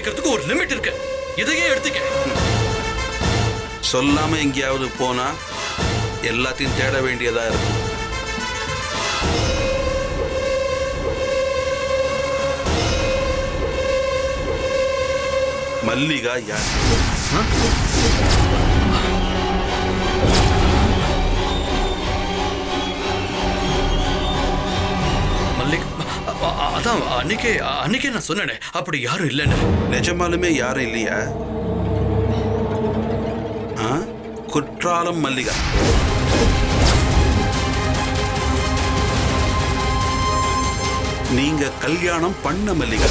வைக்கிறதுக்கு ஒரு லிமிட் இருக்கு. இதையே எடுத்துக்க. சொல்லாம எங்கேயாவது போனா எல்லாத்தையும் தேட வேண்டியதா இருக்கும். மல்லிகா யார்? அதான் அன்னைக்கே நான் சொன்னேனே, அப்படி யாரும் இல்லைன்னு. நிஜமாலுமே யாரும் இல்லையா? குற்றாலம் மல்லிகா. நீங்க கல்யாணம் பண்ண மல்லிகா.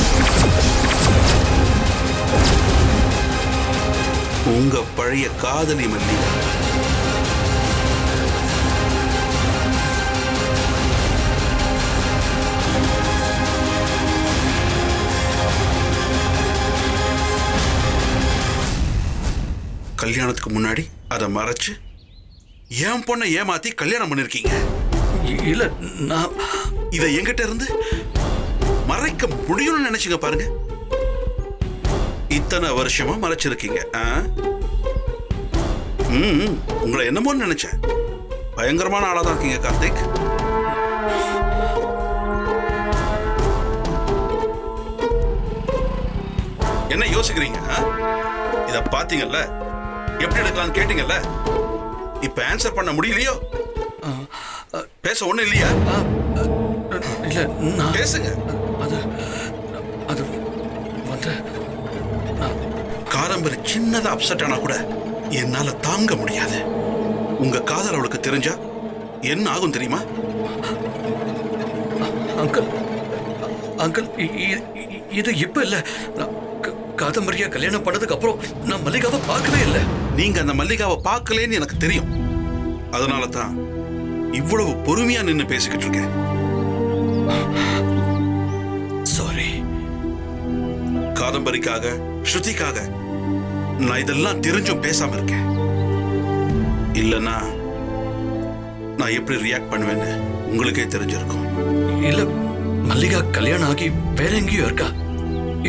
உங்க பழைய காதலி மல்லிகா. கல்யாணத்துக்கு முன்னாடி அதை மறைச்சு என் பொண்ணை ஏமாத்தி கல்யாணம் பண்ணிருக்கீங்க. இல்ல, நான் இதை என்கிட்ட இருந்து மறைக்க முடியும்னு நினைச்சுங்க பாருங்க. இத்தனை வருஷமா மறைச்சிருக்கீங்க. உங்களை என்னமோ நினைச்சேன். பயங்கரமான ஆளா தான் இருக்கீங்க கார்த்திக். என்ன யோசிக்கிறீங்க? இத பாத்தீங்கல்ல, எப்படி எடுக்கலாம்னு கேட்டீங்கல்ல, இப்ப ஆன்சர் பண்ண முடியலையோ? பேச ஒண்ணு இல்லையா? இல்ல, பேசுங்க. அது வந்து காரம்பரி சின்னதா அப்செட் ஆனா கூட என்னால தாங்க முடியாது. உங்க காதல் அவளுக்கு தெரிஞ்சா என்ன ஆகும் தெரியுமா? அங்கிள் அங்கிள் இது இப்ப இல்ல. காதம்பரியா கல்யாணம் பண்ணதுக்கு அப்புறம் நான் மல்லிகாவை பார்க்கவே இல்லை. நீங்க அந்த மல்லிகாவை பார்க்கலன்னு எனக்கு தெரியும். அதனால தான் இவ்வளவு பொறுமையா நின்னு பேசிக்கிட்டு இருக்கேன். சாரி. காதம்பரிக்காக, ஸ்ருதிக்காக நான் இதெல்லாம் தெரிஞ்சும் பேசாம இருக்கேன். இல்லைன்னா நான் எப்படி ரியாக்ட் பண்ணுவேன்னு உங்களுக்கே தெரிஞ்சிருக்கும். இல்ல, மல்லிகா கல்யாணம் ஆகி வேற எங்கேயும் இருக்கா.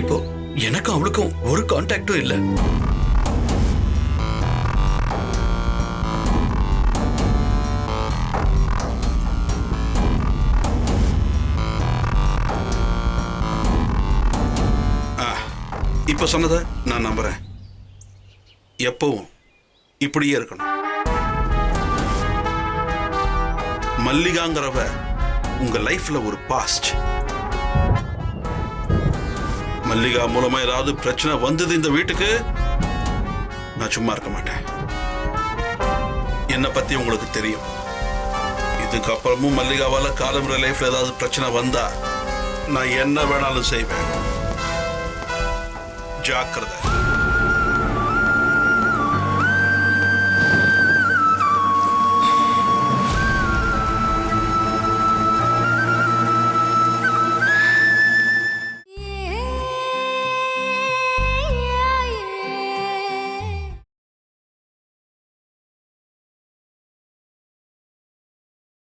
இப்போ எனக்கும் அவளுக்கும் ஒரு கான்டாக்டும் இல்லை. இப்ப சொன்னதை நான் நம்புறேன். எப்பவும் இப்படியே இருக்கணும். மல்லிகாங்கிறவ உங்க லைஃப்ல ஒரு பாஸ்ட். மல்லிகா மூலமா ஏதாவது பிரச்சனை வந்தது இந்த வீட்டுக்கு, நான் சும்மா இருக்க மாட்டேன். என்னை பத்தி உங்களுக்கு தெரியும். இதுக்கப்புறமும் மல்லிகாவால காலமுறை லைஃப்ல ஏதாவது பிரச்சனை வந்தா நான் என்ன வேணாலும் செய்வேன். ஜாக்கிரதை.